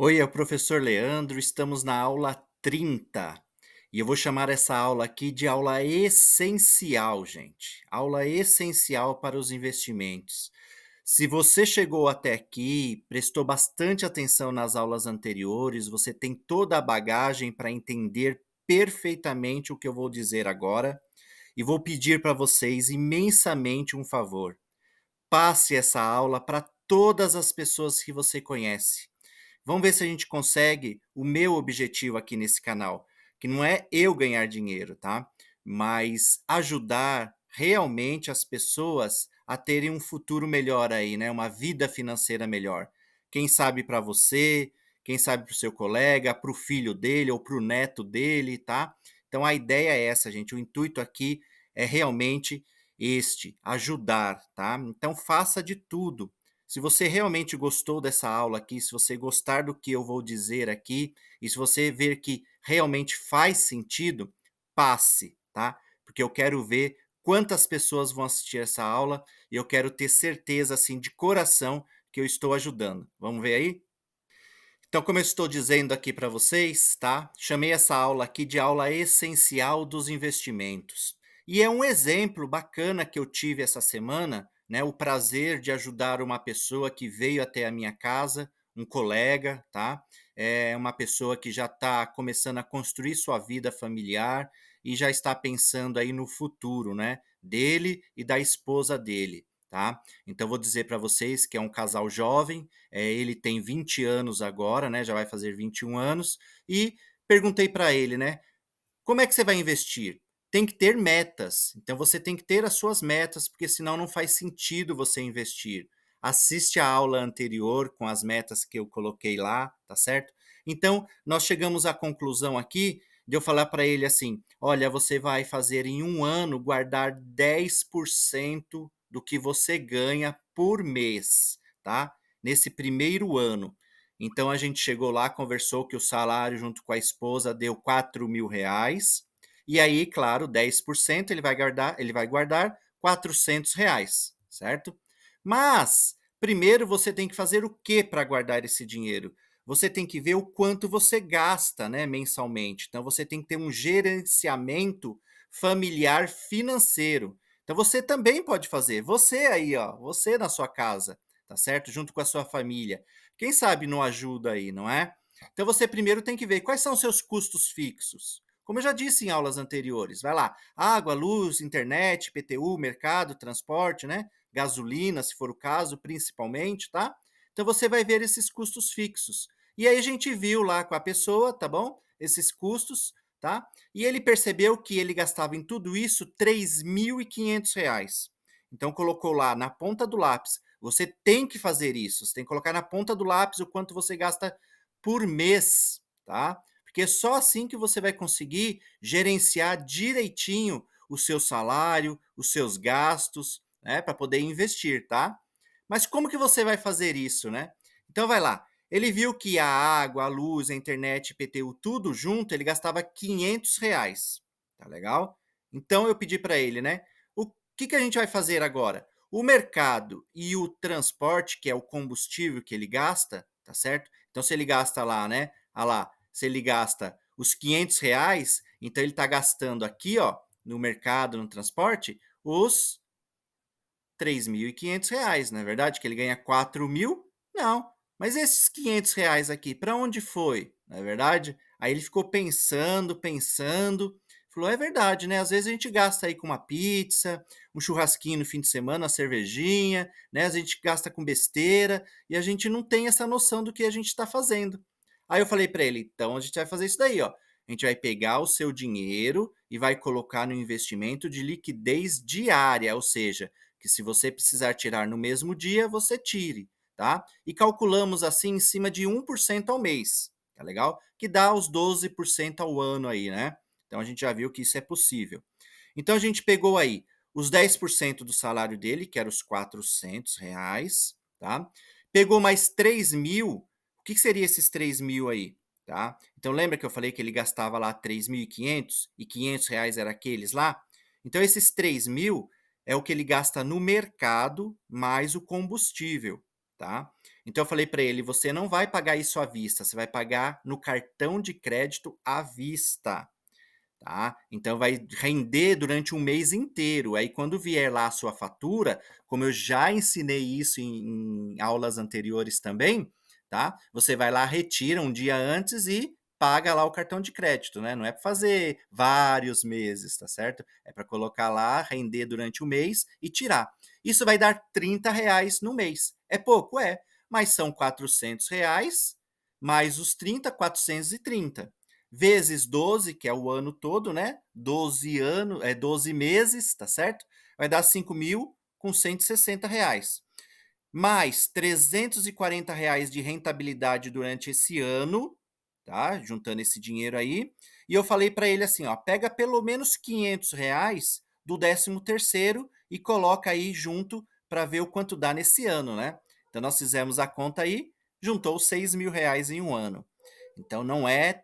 Oi, é o professor Leandro, estamos na aula 30 e eu vou chamar essa aula aqui de aula essencial, gente. Aula essencial para os investimentos. Se você chegou até aqui, prestou bastante atenção nas aulas anteriores, você tem toda a bagagem para entender perfeitamente o que eu vou dizer agora e vou pedir para vocês imensamente um favor. Passe essa aula para todas as pessoas que você conhece. Vamos ver se a gente consegue o meu objetivo aqui nesse canal, que não é eu ganhar dinheiro, tá? Mas ajudar realmente as pessoas a terem um futuro melhor aí, né? Uma vida financeira melhor. Quem sabe para você, quem sabe para o seu colega, para o filho dele ou para o neto dele, tá? Então a ideia é essa, gente. O intuito aqui é realmente este, ajudar, tá? Então faça de tudo. Se você realmente gostou dessa aula aqui, se você gostar do que eu vou dizer aqui, e se você ver que realmente faz sentido, passe, tá? Porque eu quero ver quantas pessoas vão assistir essa aula e eu quero ter certeza, assim, de coração que eu estou ajudando. Vamos ver aí? Então, como eu estou dizendo aqui para vocês, tá? Chamei essa aula aqui de aula essencial dos investimentos. E é um exemplo bacana que eu tive essa semana, né? O prazer de ajudar uma pessoa que veio até a minha casa, um colega, tá? É uma pessoa que já está começando a construir sua vida familiar e já está pensando aí no futuro, né? Dele e da esposa dele, tá? Então, vou dizer para vocês que é um casal jovem, ele tem 20 anos agora, né, já vai fazer 21 anos, e perguntei para ele, né, como é que você vai investir? Tem que ter metas, então você tem que ter as suas metas, porque senão não faz sentido você investir. Assiste a aula anterior com as metas que eu coloquei lá, tá certo? Então, nós chegamos à conclusão aqui de eu falar para ele assim: olha, você vai fazer em um ano guardar 10% do que você ganha por mês, tá? Nesse primeiro ano. Então a gente chegou lá, conversou que o salário junto com a esposa deu R$ 4.000. E aí, claro, 10% ele vai guardar R$ 400, certo? Mas primeiro você tem que fazer o que para guardar esse dinheiro? Você tem que ver o quanto você gasta, né, mensalmente. Então você tem que ter um gerenciamento familiar financeiro. Então você também pode fazer. Você aí, ó, você na sua casa, tá certo? Junto com a sua família. Quem sabe não ajuda aí, não é? Então você primeiro tem que ver quais são os seus custos fixos. Como eu já disse em aulas anteriores, vai lá, água, luz, internet, PTU, mercado, transporte, né? Gasolina, se for o caso, principalmente, tá? Então você vai ver esses custos fixos. E aí a gente viu lá com a pessoa, tá bom? Esses custos, tá? E ele percebeu que ele gastava em tudo isso R$ 3.500. Então colocou lá na ponta do lápis. Você tem que fazer isso. Você tem que colocar na ponta do lápis o quanto você gasta por mês, tá? Porque é só assim que você vai conseguir gerenciar direitinho o seu salário, os seus gastos, né, para poder investir, tá? Mas como que você vai fazer isso, né? Então vai lá. Ele viu que a água, a luz, a internet, IPTU, tudo junto, ele gastava R$ 500. Tá legal? Então eu pedi para ele, né? O que a gente vai fazer agora? O mercado e o transporte, que é o combustível que ele gasta, tá certo? Então, se ele gasta lá, né? Ah lá, se ele gasta os R$ 500, então ele está gastando aqui, ó, no mercado, no transporte, os R$ 3.500, não é verdade? Que ele ganha 4.000? Não. Mas esses R$ 500 aqui, para onde foi? Não é verdade? Aí ele ficou pensando, pensando, falou: é verdade, né? Às vezes a gente gasta aí com uma pizza, um churrasquinho no fim de semana, uma cervejinha, né? A gente gasta com besteira e a gente não tem essa noção do que a gente está fazendo. Aí eu falei para ele: então a gente vai fazer isso daí, ó. A gente vai pegar o seu dinheiro e vai colocar no investimento de liquidez diária, ou seja, que se você precisar tirar no mesmo dia, você tire, tá? E calculamos assim em cima de 1% ao mês, tá legal? Que dá os 12% ao ano aí, né? Então a gente já viu que isso é possível. Então a gente pegou aí os 10% do salário dele, que era os R$ 400, tá? Pegou mais 3.000. O que seria esses 3.000 aí? Tá? Então lembra que eu falei que ele gastava lá 3.500 e R$ 500 era aqueles lá? Então esses 3.000 é o que ele gasta no mercado mais o combustível, tá? Então eu falei para ele: "Você não vai pagar isso à vista, você vai pagar no cartão de crédito à vista". Tá? Então vai render durante um mês inteiro. Aí quando vier lá a sua fatura, como eu já ensinei isso em aulas anteriores também, tá? Você vai lá, retira um dia antes e paga lá o cartão de crédito, né? Não é para fazer vários meses, tá certo? É para colocar lá, render durante o mês e tirar. Isso vai dar R$ 30 no mês. É pouco? É. Mas são R$ 400 mais os 30, 430 vezes 12, que é o ano todo, né? 12 anos, 12 meses, tá certo? Vai dar 5.000 com R$ 160. Mais R$ 340 de rentabilidade durante esse ano, tá? Juntando esse dinheiro aí. E eu falei para ele assim, ó, pega pelo menos R$ 500 do 13º e coloca aí junto para ver o quanto dá nesse ano, né? Então nós fizemos a conta aí, juntou R$ 6.000 em um ano. Então não é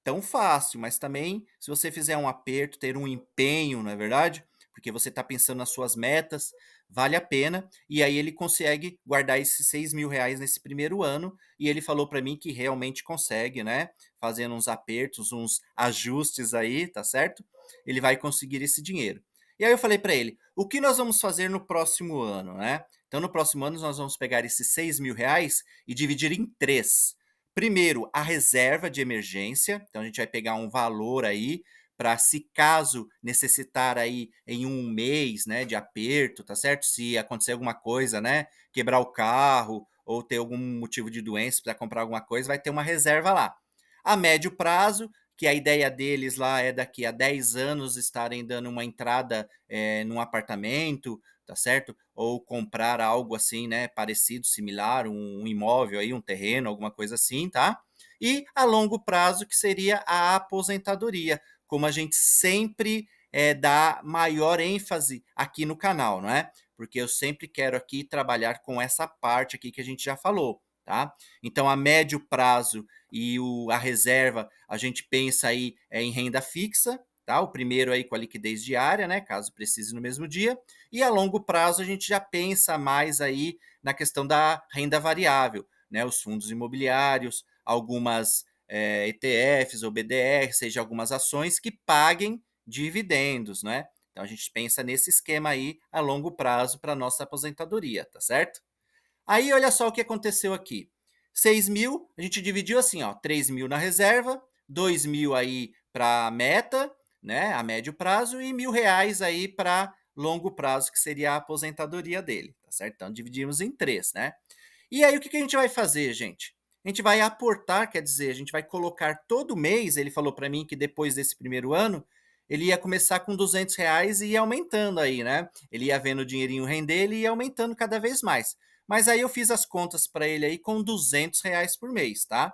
tão fácil, mas também se você fizer um aperto, ter um empenho, não é verdade? Porque você está pensando nas suas metas, vale a pena. E aí ele consegue guardar esses R$ 6.000 nesse primeiro ano. E ele falou para mim que realmente consegue, né? Fazendo uns apertos, uns ajustes aí, tá certo? Ele vai conseguir esse dinheiro. E aí eu falei para ele, o que nós vamos fazer no próximo ano, né? Então no próximo ano nós vamos pegar esses R$ 6.000 e dividir em três. Primeiro, a reserva de emergência. Então a gente vai pegar um valor aí para se caso necessitar aí em um mês, né, de aperto, tá certo? Se acontecer alguma coisa, né, quebrar o carro ou ter algum motivo de doença, para comprar alguma coisa, vai ter uma reserva lá. A médio prazo, que a ideia deles lá é daqui a 10 anos estarem dando uma entrada num apartamento, tá certo? Ou comprar algo assim, né, parecido, similar, um imóvel aí, um terreno, alguma coisa assim, tá? E a longo prazo, que seria a aposentadoria, como a gente sempre dá maior ênfase aqui no canal, não é? Porque eu sempre quero aqui trabalhar com essa parte aqui que a gente já falou, tá? Então, a médio prazo e a reserva, a gente pensa aí em renda fixa, tá? O primeiro aí com a liquidez diária, né? Caso precise no mesmo dia. E a longo prazo a gente já pensa mais aí na questão da renda variável, né? Os fundos imobiliários, algumas ETFs ou BDR, seja algumas ações que paguem dividendos, né? Então a gente pensa nesse esquema aí a longo prazo para nossa aposentadoria, tá certo? Aí olha só o que aconteceu aqui. 6.000, a gente dividiu assim, ó, 3.000 na reserva, 2.000 aí para meta, né, a médio prazo, e R$ 1.000 aí para longo prazo, que seria a aposentadoria dele, tá certo? Então dividimos em três, né? E aí o que que a gente vai fazer, gente? A gente vai aportar, quer dizer, a gente vai colocar todo mês, ele falou para mim que depois desse primeiro ano, ele ia começar com R$ 200 e ia aumentando aí, né? Ele ia vendo o dinheirinho render, ele ia aumentando cada vez mais. Mas aí eu fiz as contas para ele aí com R$ 200 por mês, tá?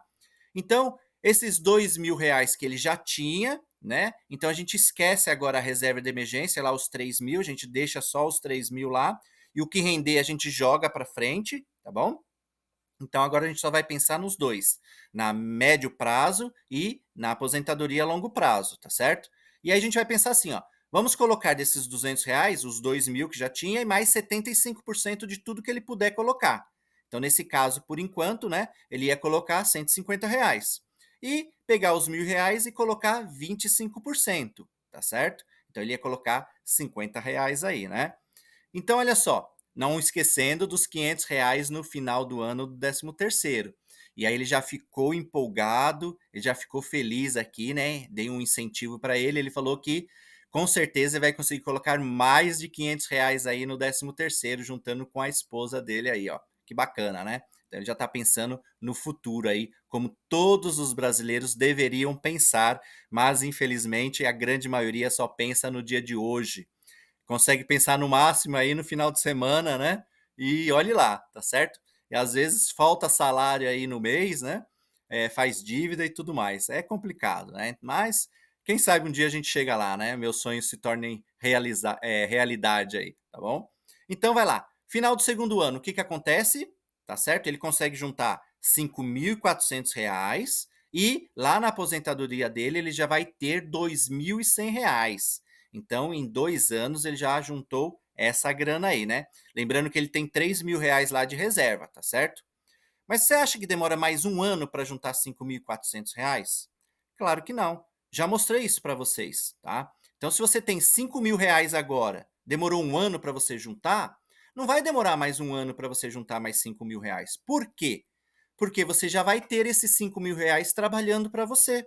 Então, esses R$ 2.000 que ele já tinha, né? Então a gente esquece agora a reserva de emergência, lá os 3.000, a gente deixa só os 3.000 lá, e o que render a gente joga para frente, tá bom? Então agora a gente só vai pensar nos dois, na médio prazo e na aposentadoria a longo prazo, tá certo? E aí a gente vai pensar assim, ó, vamos colocar desses R$ 200, os 2.000 que já tinha, e mais 75% de tudo que ele puder colocar. Então nesse caso, por enquanto, né, ele ia colocar R$ 150. E pegar os R$ 1.000 e colocar 25%, tá certo? Então ele ia colocar R$ 50 aí, né? Então, olha só, não esquecendo dos R$ 500 no final do ano do 13º. E aí ele já ficou empolgado, ele já ficou feliz aqui, né? Dei um incentivo para ele, ele falou que com certeza ele vai conseguir colocar mais de R$ 500 aí no 13º, juntando com a esposa dele aí, ó. Que bacana, né? Então ele já está pensando no futuro aí, como todos os brasileiros deveriam pensar, mas infelizmente a grande maioria só pensa no dia de hoje, consegue pensar no máximo aí no final de semana, né? E olhe lá, tá certo? E às vezes falta salário aí no mês, né? Faz dívida e tudo mais. É complicado, né? Mas quem sabe um dia a gente chega lá, né? Meus sonhos se tornem realidade aí, tá bom? Então vai lá. Final do segundo ano, o que que acontece? Tá certo? Ele consegue juntar R$ 5.400 e lá na aposentadoria dele ele já vai ter R$ 2.100. Então, em 2 anos, ele já juntou essa grana aí, né? Lembrando que ele tem R$ 3.000 lá de reserva, tá certo? Mas você acha que demora mais um ano para juntar R$ 5.400? Claro que não. Já mostrei isso para vocês, tá? Então, se você tem R$ 5.000 agora, demorou um ano para você juntar, não vai demorar mais um ano para você juntar mais R$ 5.000. Por quê? Porque você já vai ter esses R$ 5.000 trabalhando para você.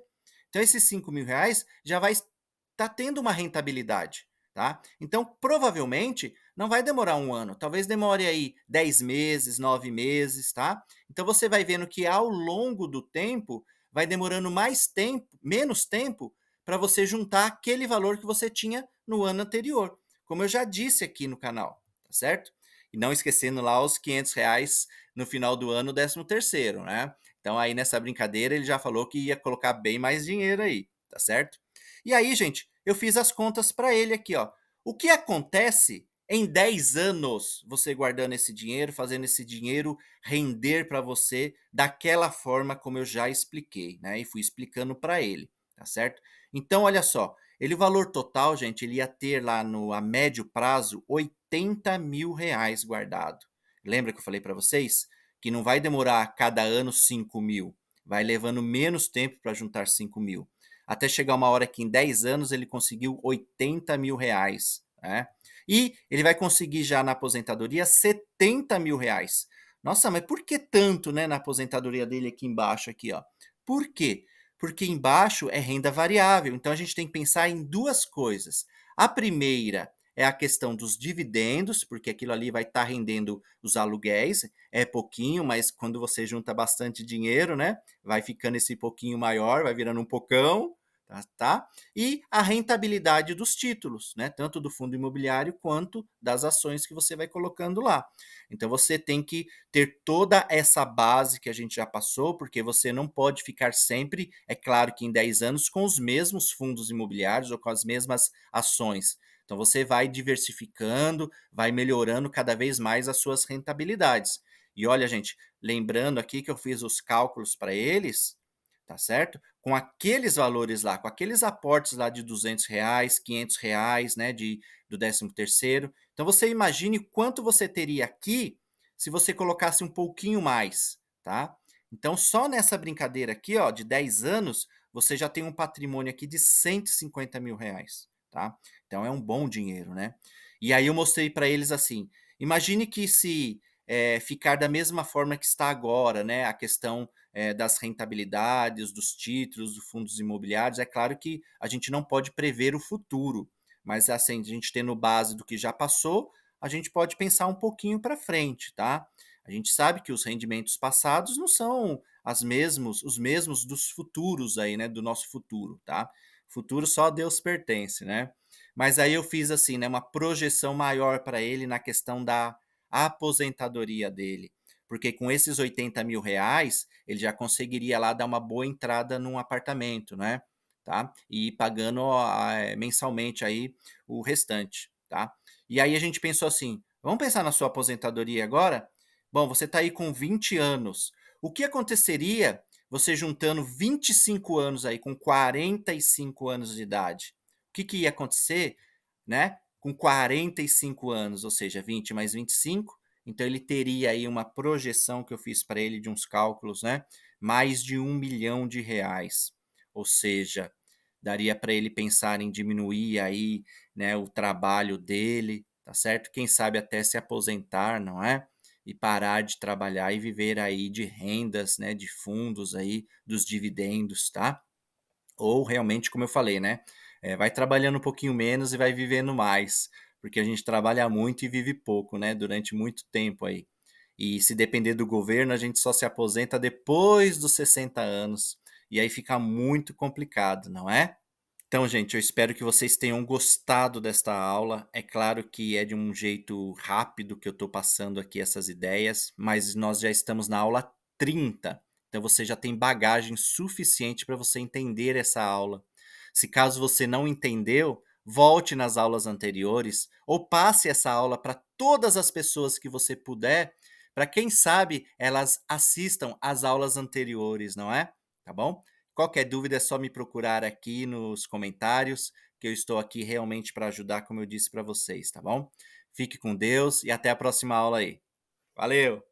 Então, esses R$ 5.000 já vai estar tendo uma rentabilidade, tá? Então, provavelmente, não vai demorar um ano. Talvez demore aí 10 meses, 9 meses, tá? Então, você vai vendo que ao longo do tempo, vai demorando mais tempo, menos tempo, para você juntar aquele valor que você tinha no ano anterior. Como eu já disse aqui no canal, tá certo? E não esquecendo lá os R$ 500 no final do ano, 13º, né? Então aí nessa brincadeira ele já falou que ia colocar bem mais dinheiro aí, tá certo? E aí, gente, eu fiz as contas para ele aqui, ó. O que acontece em 10 anos você guardando esse dinheiro, fazendo esse dinheiro render para você daquela forma como eu já expliquei, né? E fui explicando para ele, tá certo? Então, olha só, ele o valor total, gente, ele ia ter lá no a médio prazo R$ 80.000 guardado. Lembra que eu falei para vocês que não vai demorar cada ano 5.000, vai levando menos tempo para juntar 5.000. Até chegar uma hora que em 10 anos ele conseguiu R$ 80.000, né? E ele vai conseguir já na aposentadoria R$ 70.000. Nossa, mas por que tanto, né, na aposentadoria dele aqui embaixo, aqui, ó? Por quê? Porque embaixo é renda variável. Então a gente tem que pensar em duas coisas. A primeira é a questão dos dividendos, porque aquilo ali vai estar rendendo os aluguéis. É pouquinho, mas quando você junta bastante dinheiro, né? Vai ficando esse pouquinho maior, vai virando um pocão, tá? E a rentabilidade dos títulos, né? Tanto do fundo imobiliário quanto das ações que você vai colocando lá. Então você tem que ter toda essa base que a gente já passou, porque você não pode ficar sempre, é claro que em 10 anos, com os mesmos fundos imobiliários ou com as mesmas ações. Então você vai diversificando, vai melhorando cada vez mais as suas rentabilidades. E olha, gente, lembrando aqui que eu fiz os cálculos para eles, tá certo? Com aqueles valores lá, com aqueles aportes lá de R$ 200, R$ 500, né, do 13º. Então você imagine quanto você teria aqui se você colocasse um pouquinho mais, tá? Então só nessa brincadeira aqui, ó, de 10 anos, você já tem um patrimônio aqui de R$ 150.000, tá? Então é um bom dinheiro, né? E aí eu mostrei para eles assim, imagine que se ficar da mesma forma que está agora, né? A questão das rentabilidades, dos títulos, dos fundos imobiliários. É claro que a gente não pode prever o futuro, mas assim, a gente tendo base do que já passou, a gente pode pensar um pouquinho para frente, tá? A gente sabe que os rendimentos passados não são os mesmos dos futuros aí, né? Do nosso futuro, tá? Futuro só a Deus pertence, né? Mas aí eu fiz assim, né? Uma projeção maior para ele na questão da aposentadoria dele. Porque com esses R$ 80.000, ele já conseguiria lá dar uma boa entrada num apartamento, né? Tá? E ir pagando mensalmente aí o restante, tá? E aí a gente pensou assim, vamos pensar na sua aposentadoria agora? Bom, você está aí com 20 anos. O que aconteceria você juntando 25 anos aí, com 45 anos de idade? O que ia acontecer, né? Com 45 anos, ou seja, 20 mais 25, então ele teria aí uma projeção que eu fiz para ele de uns cálculos, né? Mais de R$ 1 milhão. Ou seja, daria para ele pensar em diminuir aí, né, o trabalho dele, tá certo? Quem sabe até se aposentar, não é? E parar de trabalhar e viver aí de rendas, né, de fundos aí, dos dividendos, tá? Ou realmente, como eu falei, né? Vai trabalhando um pouquinho menos e vai vivendo mais, porque a gente trabalha muito e vive pouco, né? Durante muito tempo aí. E se depender do governo, a gente só se aposenta depois dos 60 anos. E aí fica muito complicado, não é? Então, gente, eu espero que vocês tenham gostado desta aula. É claro que é de um jeito rápido que eu estou passando aqui essas ideias, mas nós já estamos na aula 30. Então, você já tem bagagem suficiente para você entender essa aula. Se caso você não entendeu, volte nas aulas anteriores ou passe essa aula para todas as pessoas que você puder, para quem sabe elas assistam às aulas anteriores, não é? Tá bom? Qualquer dúvida é só me procurar aqui nos comentários, que eu estou aqui realmente para ajudar, como eu disse para vocês, tá bom? Fique com Deus e até a próxima aula aí. Valeu!